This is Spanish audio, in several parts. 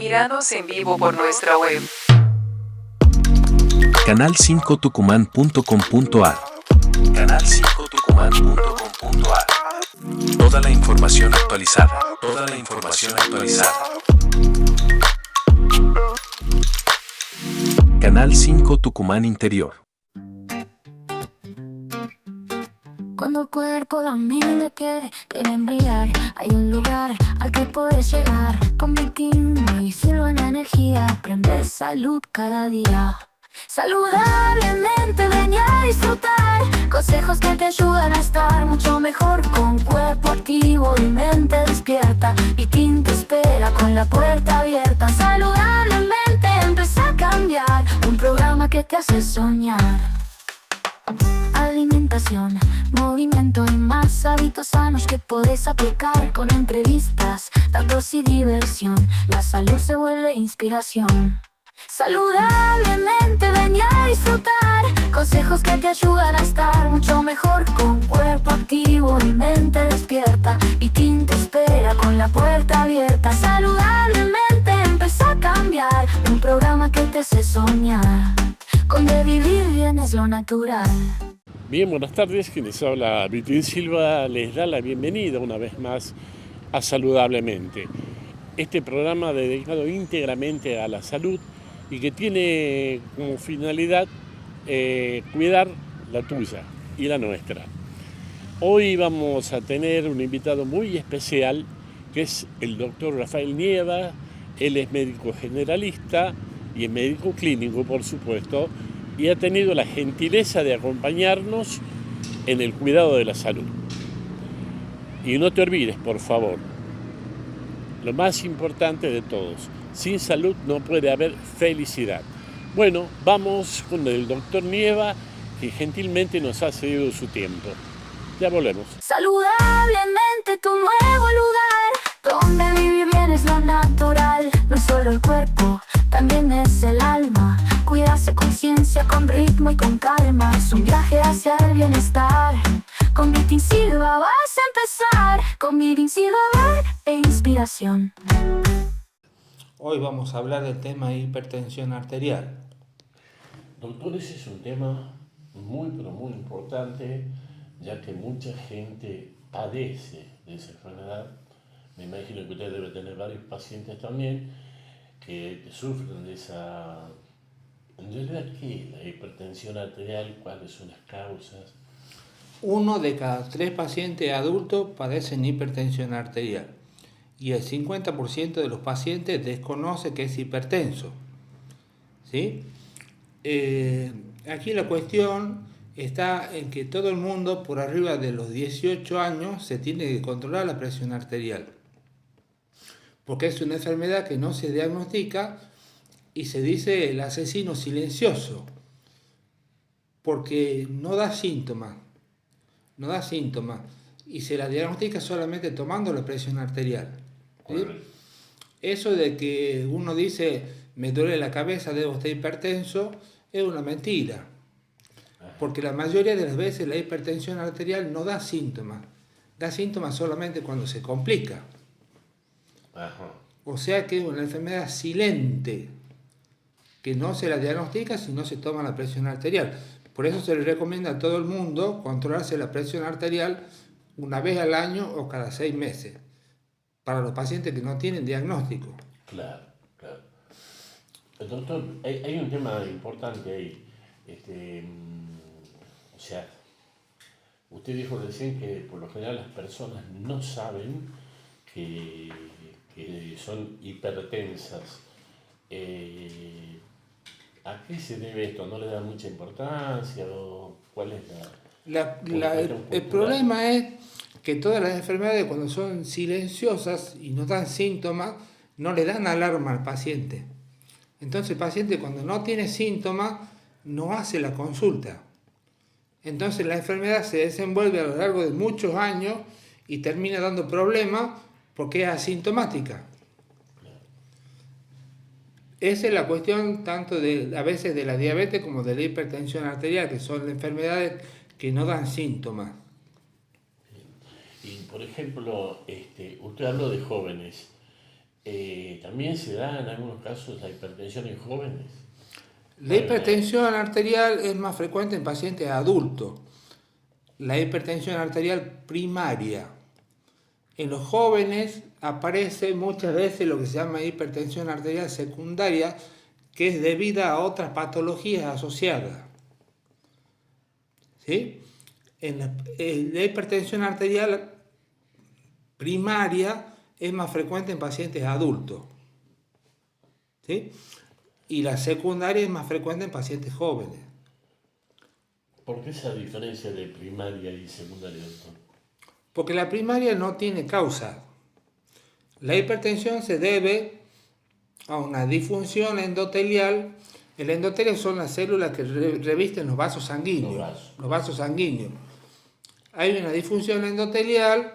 Míranos en vivo por nuestra web. Canal5tucumán.com.ar. Canal5tucumán.com.ar. Toda la información actualizada. Toda la información actualizada. Canal 5 Tucumán Interior. Cuando el cuerpo la mente quiere brillar, hay un lugar al que puedes llegar. Con bikini y cielo en energía, prende salud cada día. Saludablemente ven a disfrutar consejos que te ayudan a estar mucho mejor. Con cuerpo activo y mente despierta, Bikini te espera con la puerta abierta. Saludablemente empieza a cambiar, un programa que te hace soñar. Alimentación, movimiento y más hábitos sanos que podés aplicar. Con entrevistas, datos y diversión, la salud se vuelve inspiración. Saludablemente ven a disfrutar consejos que te ayudan a estar mucho mejor. Con cuerpo activo y mente despierta, Bikini te espera con la puerta abierta. Saludablemente empieza a cambiar, un programa que te hace soñar. Con de vivir bien es lo natural. Bien, buenas tardes, quien les habla Vitín Silva les da la bienvenida una vez más a Saludablemente. Este programa dedicado íntegramente a la salud y que tiene como finalidad cuidar la tuya y la nuestra. Hoy vamos a tener un invitado muy especial que es el doctor Rafael Nieva. Él es médico generalista y es médico clínico, por supuesto, y ha tenido la gentileza de acompañarnos en el cuidado de la salud. Y no te olvides, por favor, lo más importante de todos, sin salud no puede haber felicidad. Bueno, vamos con el doctor Nieva, que gentilmente nos ha cedido su tiempo. Ya volvemos. Saludablemente tu nuevo lugar, donde vivir bien es lo natural. No es solo el cuerpo, también es el alma. Cuidarse con ciencia, con ritmo y con calma. Es un viaje hacia el bienestar. Con Vitín Silva vas a empezar. Con Vitín Silva e inspiración. Hoy vamos a hablar del tema hipertensión arterial. Doctor, ese es un tema muy, pero muy importante, ya que mucha gente padece de esa enfermedad. Me imagino que usted debe tener varios pacientes también que sufren de esa... En realidad, ¿qué es la hipertensión arterial? ¿Cuáles son las causas? 1 de cada 3 pacientes adultos padecen hipertensión arterial y el 50% de los pacientes desconoce que es hipertenso. ¿Sí? Aquí la cuestión está en que todo el mundo por arriba de los 18 años se tiene que controlar la presión arterial, porque es una enfermedad que no se diagnostica y se dice el asesino silencioso, porque no da síntomas, y se la diagnostica solamente tomando la presión arterial. ¿Sí? Eso de que uno dice, me duele la cabeza, debo estar hipertenso, es una mentira, porque la mayoría de las veces la hipertensión arterial no da síntomas solamente cuando se complica. O sea que es una enfermedad silente, que no se la diagnostica si no se toma la presión arterial. Por eso se le recomienda a todo el mundo controlarse la presión arterial una vez al año o cada 6 meses, para los pacientes que no tienen diagnóstico. Claro. Doctor, hay un tema importante ahí. O sea, usted dijo recién que por lo general las personas no saben que son hipertensas. ¿A qué se debe esto? ¿No le da mucha importancia? ¿O cuál es el problema es que todas las enfermedades, cuando son silenciosas y no dan síntomas, no le dan alarma al paciente. Entonces el paciente, cuando no tiene síntomas, no hace la consulta. Entonces la enfermedad se desenvuelve a lo largo de muchos años y termina dando problemas porque es asintomática. Esa es la cuestión tanto a veces de la diabetes como de la hipertensión arterial, que son enfermedades que no dan síntomas. Y por ejemplo, usted habló de jóvenes. También se da en algunos casos la hipertensión en jóvenes. La hipertensión arterial es más frecuente en pacientes adultos. La hipertensión arterial primaria. En los jóvenes aparece muchas veces lo que se llama hipertensión arterial secundaria, que es debida a otras patologías asociadas. ¿Sí? La hipertensión arterial primaria es más frecuente en pacientes adultos. ¿Sí? Y la secundaria es más frecuente en pacientes jóvenes. ¿Por qué esa diferencia de primaria y secundaria, doctor? Porque la primaria no tiene causa. La hipertensión se debe a una disfunción endotelial. El endotelio son las células que revisten los vasos sanguíneos. Los vasos sanguíneos. Hay una disfunción endotelial,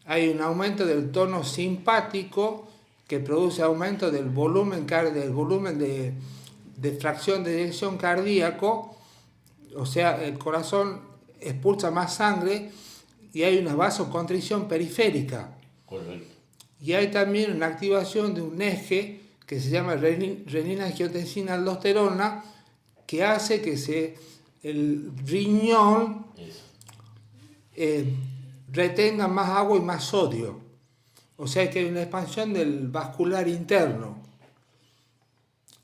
hay un aumento del tono simpático que produce aumento del volumen de fracción de eyección cardíaco, o sea, el corazón expulsa más sangre y hay una vasoconstricción periférica. Correcto. Y hay también una activación de un eje que se llama renina-angiotensina-aldosterona, que hace que el riñón retenga más agua y más sodio. O sea que hay una expansión del vascular interno.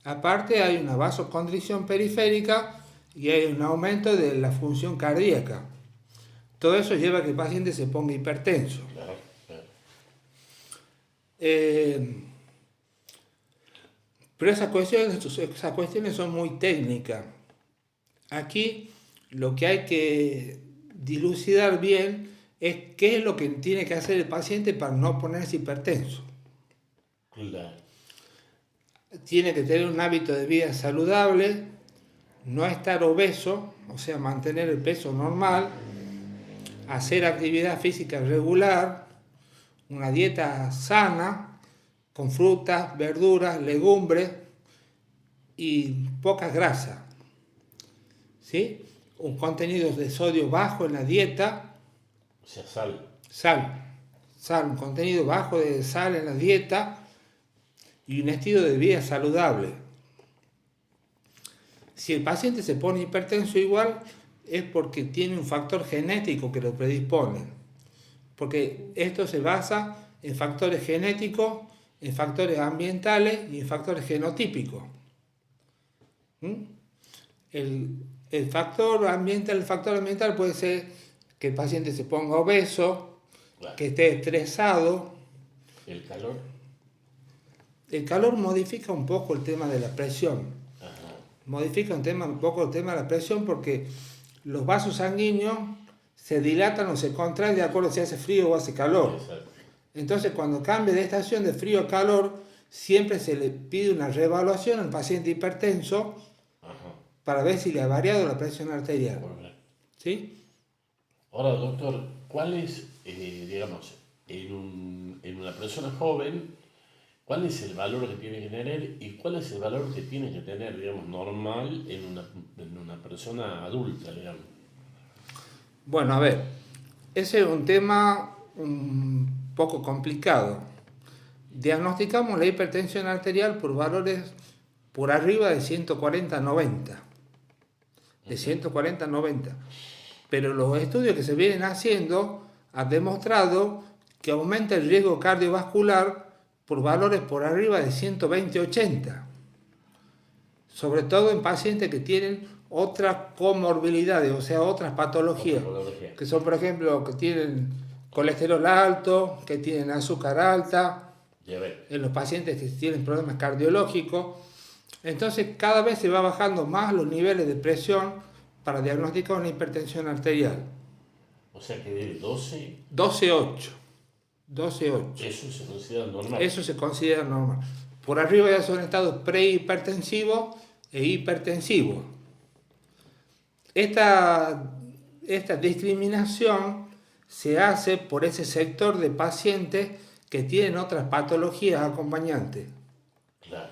Aparte hay una vasoconstricción periférica y hay un aumento de la función cardíaca. Todo eso lleva a que el paciente se ponga hipertenso. Claro. Pero esas cuestiones son muy técnicas. Aquí lo que hay que dilucidar bien es qué es lo que tiene que hacer el paciente para no ponerse hipertenso. Claro. Tiene que tener un hábito de vida saludable, no estar obeso, o sea, mantener el peso normal, hacer actividad física regular, una dieta sana, con frutas, verduras, legumbres y poca grasa. ¿Sí? Un contenido de sodio bajo en la dieta. O sea, sal. Sal, un contenido bajo de sal en la dieta y un estilo de vida saludable. Si el paciente se pone hipertenso igual es porque tiene un factor genético que lo predispone. Porque esto se basa en factores genéticos, en factores ambientales y en factores genotípicos. El factor ambiental puede ser que el paciente se ponga obeso, Claro. que esté estresado. ¿El calor? El calor modifica un poco el tema de la presión. Ajá. Modifica un poco el tema de la presión porque los vasos sanguíneos se dilatan o se contraen de acuerdo a si hace frío o hace calor. Exacto. Entonces, cuando cambia de estación de frío a calor, siempre se le pide una reevaluación al paciente hipertenso. Ajá. Para ver si le ha variado la presión arterial. Correcto. ¿Sí? Ahora, doctor, ¿cuál es, digamos, en una persona joven, cuál es el valor que tiene que tener y cuál es el valor que tiene que tener, digamos, normal en una persona adulta, digamos? Bueno, a ver, ese es un tema un poco complicado. Diagnosticamos la hipertensión arterial por valores por arriba de 140-90. De 140-90. Pero los estudios que se vienen haciendo han demostrado que aumenta el riesgo cardiovascular por valores por arriba de 120-80. Sobre todo en pacientes que tienen otras comorbilidades, o sea, otras patologías. Que son, por ejemplo, que tienen colesterol alto, que tienen azúcar alta, en los pacientes que tienen problemas cardiológicos. Entonces, cada vez se va bajando más los niveles de presión para diagnosticar una hipertensión arterial. O sea que de 12... 12,8. Eso se considera normal. Eso se considera normal. Por arriba ya son estados prehipertensivos e hipertensivos. Esta discriminación se hace por ese sector de pacientes que tienen otras patologías acompañantes. Claro.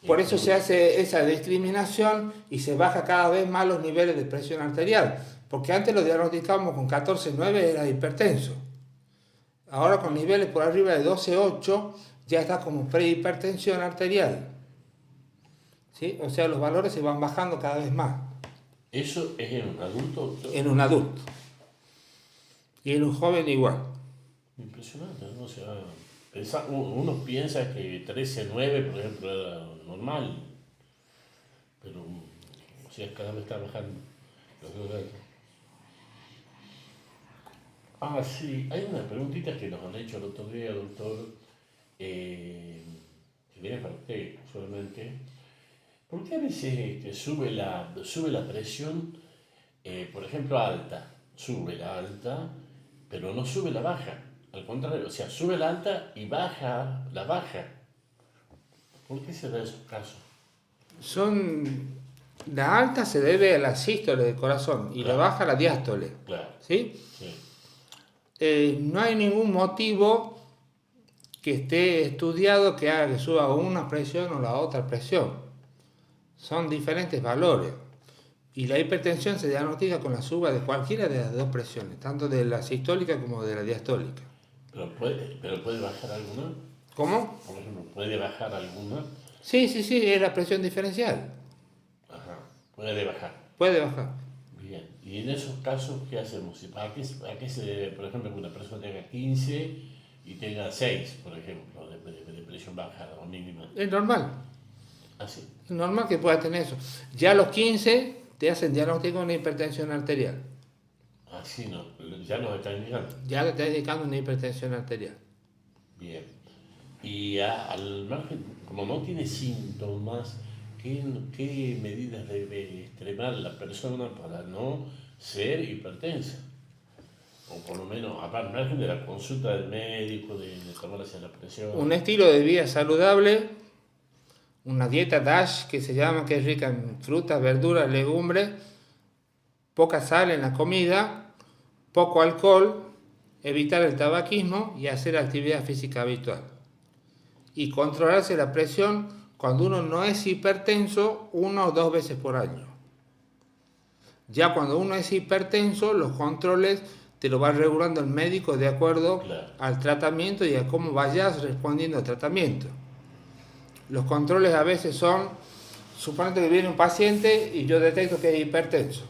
Por eso se hace esa discriminación y se baja cada vez más los niveles de presión arterial. Porque antes lo diagnosticábamos con 14,9, era hipertenso. Ahora con niveles por arriba de 12,8 ya está como prehipertensión arterial. ¿Sí? O sea, los valores se van bajando cada vez más. ¿Eso es en un adulto, doctor? En un adulto. Y en un joven igual. Impresionante, ¿no? O sea, uno piensa que 13,9, por ejemplo, era normal, pero o sea, cada vez está bajando los dos datos. Sí, hay una preguntita que nos han hecho el otro día, doctor, que viene para usted solamente. ¿Por qué a veces sube la presión, por ejemplo, alta? Sube la alta, pero no sube la baja. Al contrario, o sea, sube la alta y baja la baja. ¿Por qué se da esos casos? La alta se debe a la sístole del corazón y Claro. la baja a la diástole. Claro. ¿Sí? Sí. No hay ningún motivo que esté estudiado que haga que suba una presión o la otra presión. Son diferentes valores. Y la hipertensión se diagnostica con la suba de cualquiera de las dos presiones, tanto de la sistólica como de la diastólica. ¿Pero puede bajar alguna? ¿Cómo? Por ejemplo, ¿puede bajar alguna? Sí, es la presión diferencial. Ajá, puede bajar. Puede bajar. Bien, y en esos casos, ¿qué hacemos? ¿A qué se debe, por ejemplo, que una persona tenga 15 y tenga 6, por ejemplo, de presión baja o mínima? Es normal. Así. Es normal que pueda tener eso. Ya a los 15 te hacen diagnóstico de una hipertensión arterial. Así no, ya nos está indicando. Ya le estás indicando una hipertensión arterial. Bien. Y al margen, como no tiene síntomas, ¿qué medidas debe extremar la persona para no ser hipertensa? O por lo menos, al margen de la consulta del médico, de tomarse la presión. Un estilo de vida saludable, una dieta DASH que se llama, que es rica en frutas, verduras, legumbres, poca sal en la comida, poco alcohol, evitar el tabaquismo y hacer actividad física habitual. Y controlarse la presión cuando uno no es hipertenso 1 o 2 veces por año. Ya cuando uno es hipertenso, los controles te lo va regulando el médico de acuerdo Claro. al tratamiento y a cómo vayas respondiendo al tratamiento. Los controles a veces son, suponete que viene un paciente y yo detecto que es hipertenso.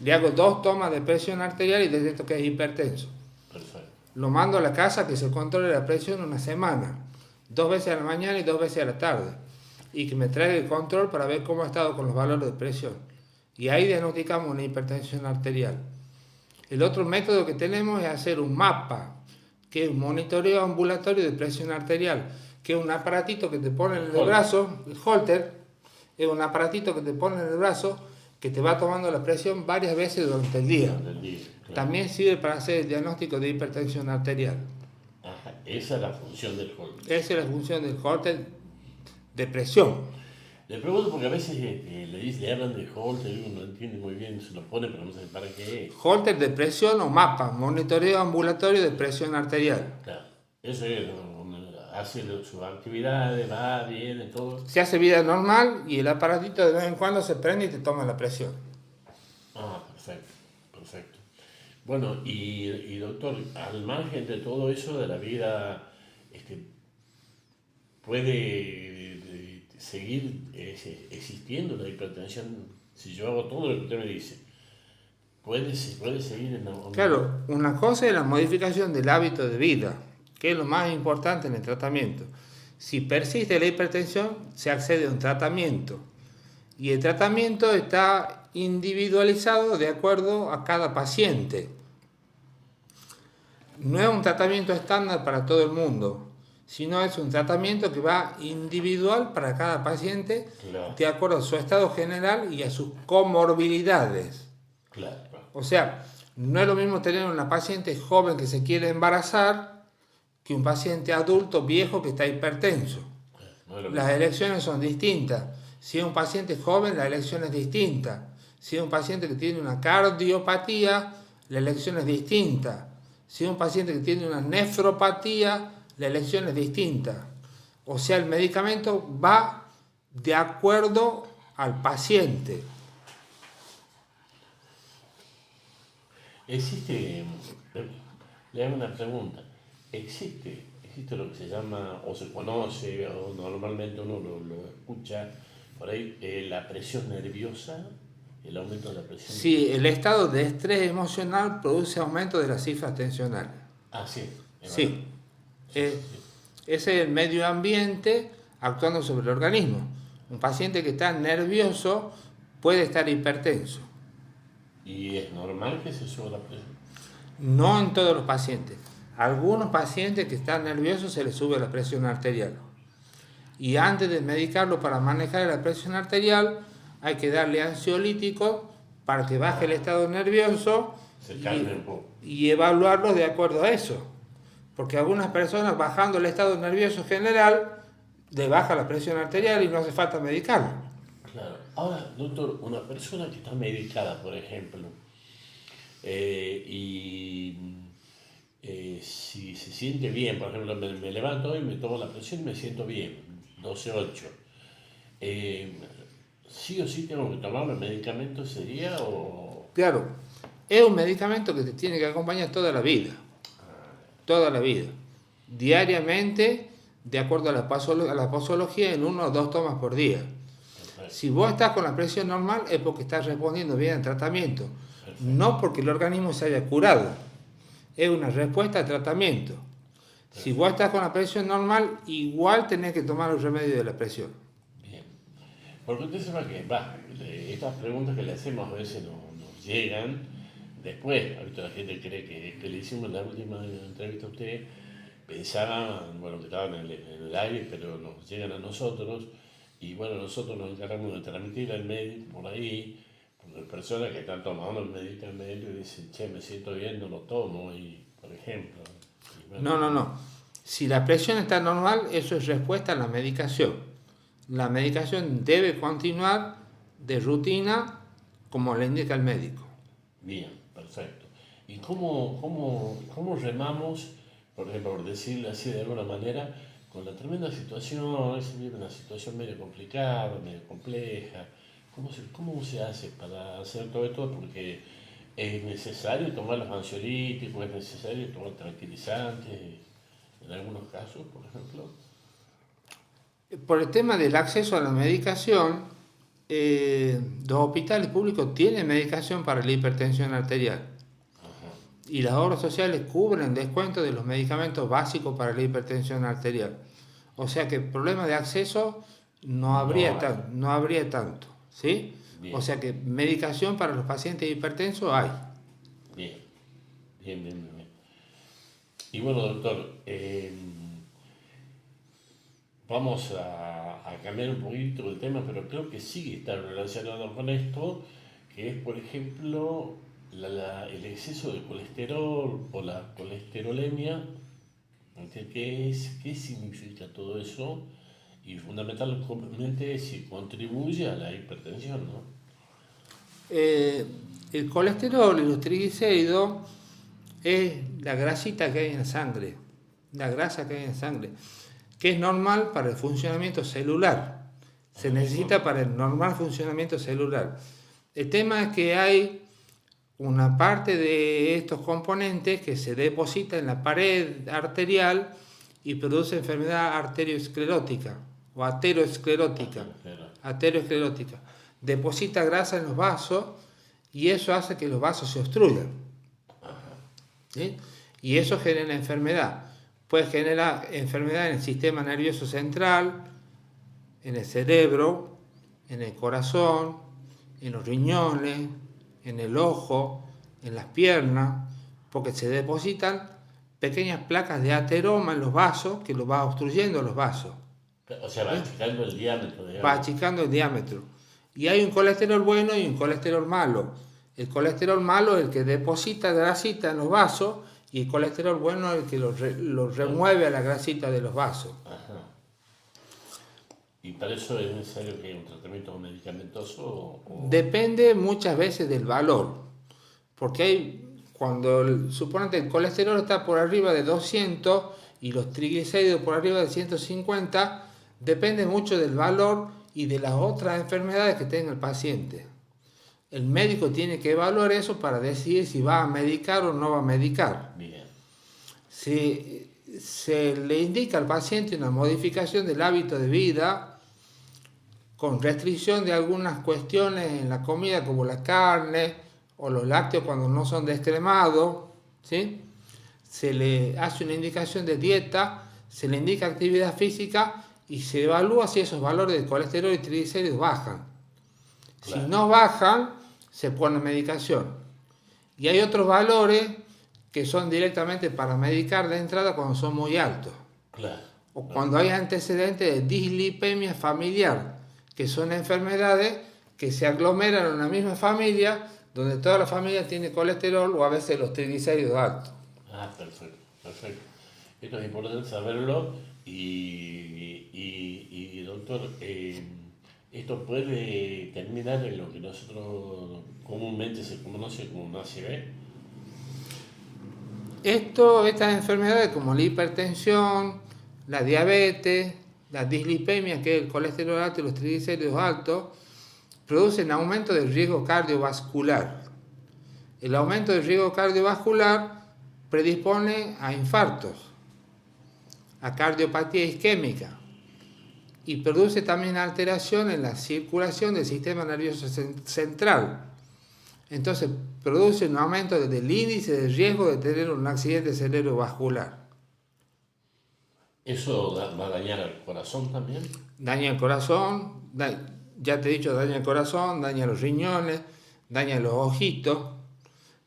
Le hago 2 tomas de presión arterial y detecto que es hipertenso. Perfecto. Lo mando a la casa que se controle la presión una semana, 2 veces a la mañana y 2 veces a la tarde, y que me traiga el control para ver cómo ha estado con los valores de presión. Y ahí diagnosticamos una hipertensión arterial. El otro método que tenemos es hacer un mapa, que es un monitoreo ambulatorio de presión arterial, que es un aparatito que te ponen en el brazo, el Holter, es un aparatito que te ponen en el brazo que te va tomando la presión varias veces durante el día. Claro. También sirve para hacer el diagnóstico de hipertensión arterial. Ajá, esa es la función del Holter. Esa es la función del Holter de presión. Le pregunto porque a veces le hablan de Holter y uno no entiende muy bien, se lo pone, pero no sabe para qué es. Holter de presión o mapa, monitoreo ambulatorio de presión arterial. Claro, eso es, hace sus actividades, va, viene, todo. Se hace vida normal y el aparatito de vez en cuando se prende y te toma la presión. Perfecto. Bueno, y doctor, al margen de todo eso de la vida, ¿puede seguir existiendo la hipertensión si yo hago todo lo que usted me dice? ¿Puede seguir en la... Claro, una cosa es la modificación del hábito de vida, que es lo más importante en el tratamiento. Si persiste la hipertensión, se accede a un tratamiento. Y el tratamiento está individualizado de acuerdo a cada paciente. No es un tratamiento estándar para todo el mundo, sino es un tratamiento que va individual para cada paciente, Claro. de acuerdo a su estado general y a sus comorbilidades. Claro. O sea, no es lo mismo tener una paciente joven que se quiere embarazar que un paciente adulto viejo que está hipertenso. No es lo Las mismo. elecciones son distintas. Si es un paciente joven, la elección es distinta. Si es un paciente que tiene una cardiopatía, la elección es distinta. Si es un paciente que tiene una nefropatía, la elección es distinta. O sea, el medicamento va de acuerdo al paciente. Le hago una pregunta. existe lo que se llama, o se conoce, o normalmente uno lo escucha por ahí, la presión nerviosa, el aumento de la presión. Sí, el estado de estrés emocional produce aumento de las cifras tensionales. Ah, sí. Sí. Ese es el medio ambiente actuando sobre el organismo. Un paciente que está nervioso puede estar hipertenso. ¿Y es normal que se suba la presión? No en todos los pacientes. A algunos pacientes que están nerviosos se les sube la presión arterial. Y antes de medicarlo para manejar la presión arterial, hay que darle ansiolíticos para que baje el estado nervioso y evaluarlos de acuerdo a eso. Porque algunas personas, bajando el estado nervioso general, le baja la presión arterial y no hace falta medicarlo. Claro. Ahora, doctor, una persona que está medicada, por ejemplo, si se siente bien, por ejemplo, me levanto y me tomo la presión y me siento bien, 12,8. ¿Sí o sí tengo que tomar el medicamento ese día o...? Claro, es un medicamento que te tiene que acompañar toda la vida. Toda la vida. Diariamente, de acuerdo a la posología, en 1 o 2 tomas por día. Perfecto. Si vos estás con la presión normal es porque estás respondiendo bien al tratamiento. Perfecto. No porque el organismo se haya curado. Es una respuesta al tratamiento. Perfecto. Si vos estás con la presión normal, igual tenés que tomar el remedio de la presión. Bien. Porque usted sepa que, estas preguntas que le hacemos a veces nos llegan después. Ahorita la gente cree que le hicimos en la última entrevista a usted, pensaban, bueno, que estaban en el aire, pero nos llegan a nosotros, y bueno, nosotros nos encargamos de transmitir al médico por ahí, porque hay personas que están tomando el medicamento y dicen, che, me siento bien, no lo tomo, y por ejemplo. Y bueno, No. Si la presión está normal, eso es respuesta a la medicación. La medicación debe continuar de rutina como le indica el médico. Bien, perfecto. ¿Y cómo remamos, por ejemplo, por decirlo así de alguna manera, con la tremenda situación, es una situación medio complicada, medio compleja? ¿Cómo se hace para hacer todo esto? Porque es necesario tomar los ansiolíticos, es necesario tomar tranquilizantes, en algunos casos, por ejemplo. Por el tema del acceso a la medicación, los hospitales públicos tienen medicación para la hipertensión arterial. Y las obras sociales cubren descuento de los medicamentos básicos para la hipertensión arterial. O sea que el problema de acceso no habría tanto, ¿sí? Bien. O sea que medicación para los pacientes hipertensos hay. Bien. Y bueno, doctor, vamos a cambiar un poquito el tema, pero creo que sí está relacionado con esto, que es, por ejemplo, el exceso de colesterol o la colesterolemia. ¿Qué significa todo eso? Y fundamentalmente si contribuye a la hipertensión, ¿no? El colesterol y los triglicéridos es la grasita que hay en la sangre, la grasa que hay en la sangre, que es normal para el funcionamiento celular. Se necesita para el normal funcionamiento celular. El tema es que hay una parte de estos componentes que se deposita en la pared arterial y produce enfermedad arteriosclerótica o aterosclerótica. Deposita grasa en los vasos y eso hace que los vasos se obstruyan. ¿Sí? Y eso genera enfermedad. Puede generar enfermedad en el sistema nervioso central, en el cerebro, en el corazón, en los riñones, en el ojo, en las piernas, porque se depositan pequeñas placas de ateroma en los vasos que los va obstruyendo los vasos. O sea, va achicando el diámetro. Va achicando el diámetro. Y hay un colesterol bueno y un colesterol malo. El colesterol malo es el que deposita grasita en los vasos y el colesterol bueno es el que lo remueve a la grasita de los vasos. Ajá. ¿Y para eso es necesario que haya un tratamiento medicamentoso? Depende muchas veces del valor. Porque suponete el colesterol está por arriba de 200 y los triglicéridos por arriba de 150, depende mucho del valor y de las otras enfermedades que tenga el paciente. El médico tiene que evaluar eso para decidir si va a medicar o no va a medicar. Bien. Si se le indica al paciente una modificación del hábito de vida con restricción de algunas cuestiones en la comida como la carne o los lácteos cuando no son descremados, ¿sí? Se le hace una indicación de dieta, se le indica actividad física y se evalúa si esos valores de colesterol y triglicéridos bajan. Claro. Si no bajan, se pone medicación. Y hay otros valores que son directamente para medicar de entrada cuando son muy altos. Claro. O cuando hay antecedentes de dislipemia familiar, que son enfermedades que se aglomeran en una misma familia, donde toda la familia tiene colesterol o a veces los triglicéridos altos. Ah, perfecto, perfecto. Esto es importante saberlo doctor, esto puede terminar en lo que nosotros comúnmente se conoce como un ACV. Estas enfermedades como la hipertensión, la diabetes, la dislipemia, que es el colesterol alto y los triglicéridos altos, producen aumento del riesgo cardiovascular. El aumento del riesgo cardiovascular predispone a infartos, a cardiopatía isquémica y produce también alteración en la circulación del sistema nervioso central. Entonces produce un aumento del índice de riesgo de tener un accidente cerebrovascular. ¿Eso va a dañar al corazón también? Daña el corazón, ya te he dicho, daña el corazón, daña los riñones, daña los ojitos,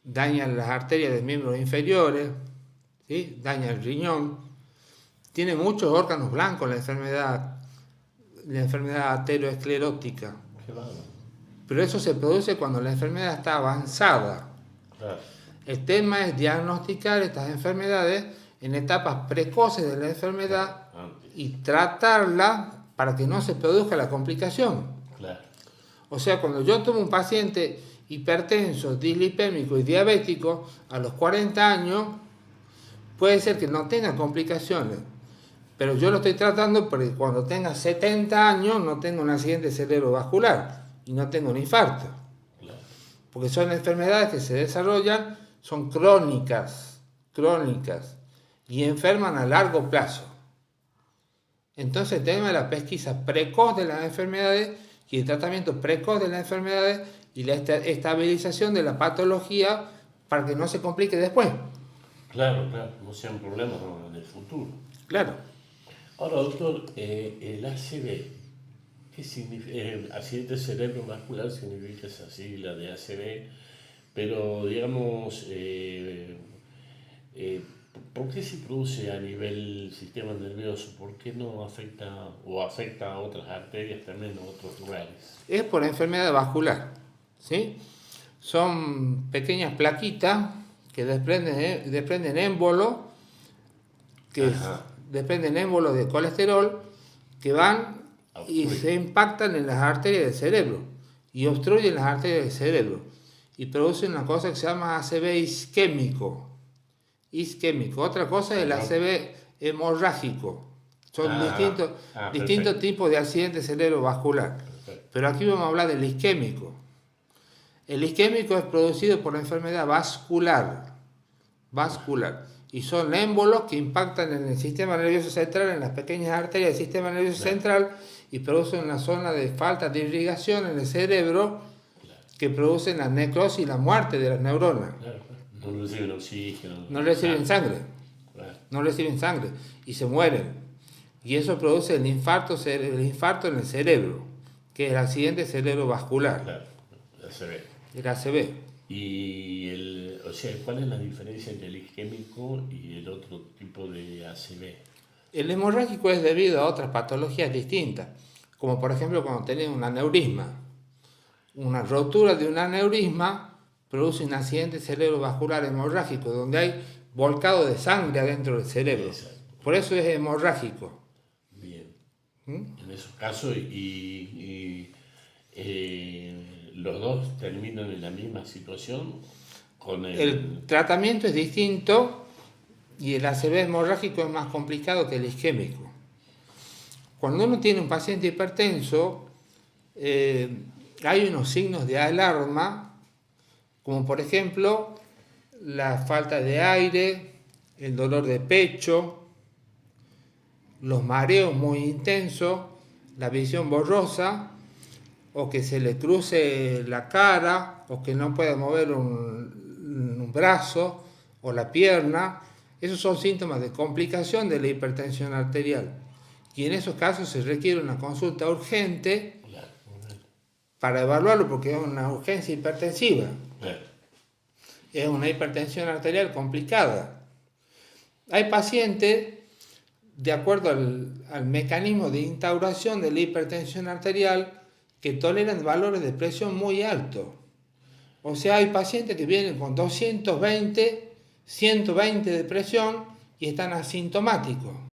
daña las arterias de miembros inferiores, ¿sí? Daña el riñón. Tiene muchos órganos blancos la enfermedad ateroesclerótica. Qué bárbaro. Pero eso se produce cuando la enfermedad está avanzada. Claro. El tema es diagnosticar estas enfermedades en etapas precoces de la enfermedad y tratarla para que no se produzca la complicación. Claro. O sea, cuando yo tomo un paciente hipertenso, dislipémico y diabético a los 40 años, puede ser que no tenga complicaciones, pero yo lo estoy tratando porque cuando tenga 70 años no tenga un accidente cerebrovascular y no tenga un infarto. Claro. Porque son enfermedades que se desarrollan, son crónicas, y enferman a largo plazo. Entonces el tema de la pesquisa precoz de las enfermedades y el tratamiento precoz de las enfermedades y la estabilización de la patología para que no se complique después. Claro, no sean problemas en el futuro. Claro. Ahora, doctor, el ACV, ¿qué significa? Accidente cerebrovascular significa esa sigla de ACV, pero digamos, ¿por qué se produce a nivel sistema nervioso? ¿Por qué no afecta a otras arterias también o otros lugares? Es por enfermedad vascular, ¿sí? Son pequeñas plaquitas que desprenden émbolos, desprenden émbolos de colesterol que van y se impactan en las arterias del cerebro y obstruyen las arterias del cerebro y producen una cosa que se llama ACV isquémico. Otra cosa es el ACV hemorrágico. Son distintos tipos de accidentes cerebrovascular. Pero aquí vamos a hablar del isquémico. El isquémico es producido por la enfermedad vascular. Y son émbolos que impactan en el sistema nervioso central, en las pequeñas arterias del sistema nervioso central y producen una zona de falta de irrigación en el cerebro que producen la necrosis y la muerte de las neuronas. No reciben oxígeno. No reciben sangre. No reciben sangre y se mueren. Y eso produce el infarto en el cerebro, que es el accidente cerebrovascular. Claro, El ACV. Y ¿cuál es la diferencia entre el isquémico y el otro tipo de ACV? El hemorrágico es debido a otras patologías distintas, como por ejemplo cuando tenés un aneurisma. Una rotura de un aneurisma produce un accidente cerebrovascular hemorrágico, donde hay volcado de sangre adentro del cerebro. Exacto. Por eso es hemorrágico. Bien. En esos casos, los dos terminan en la misma situación con El tratamiento es distinto y el ACV hemorrágico es más complicado que el isquémico. Cuando uno tiene un paciente hipertenso, hay unos signos de alarma, como por ejemplo la falta de aire, el dolor de pecho, los mareos muy intensos, la visión borrosa, o que se le cruce la cara, o que no pueda mover un brazo o la pierna. Esos son síntomas de complicación de la hipertensión arterial. Y en esos casos se requiere una consulta urgente para evaluarlo, porque es una urgencia hipertensiva. Es una hipertensión arterial complicada. Hay pacientes, de acuerdo al mecanismo de instauración de la hipertensión arterial, que toleran valores de presión muy altos. O sea, hay pacientes que vienen con 220, 120 de presión y están asintomáticos.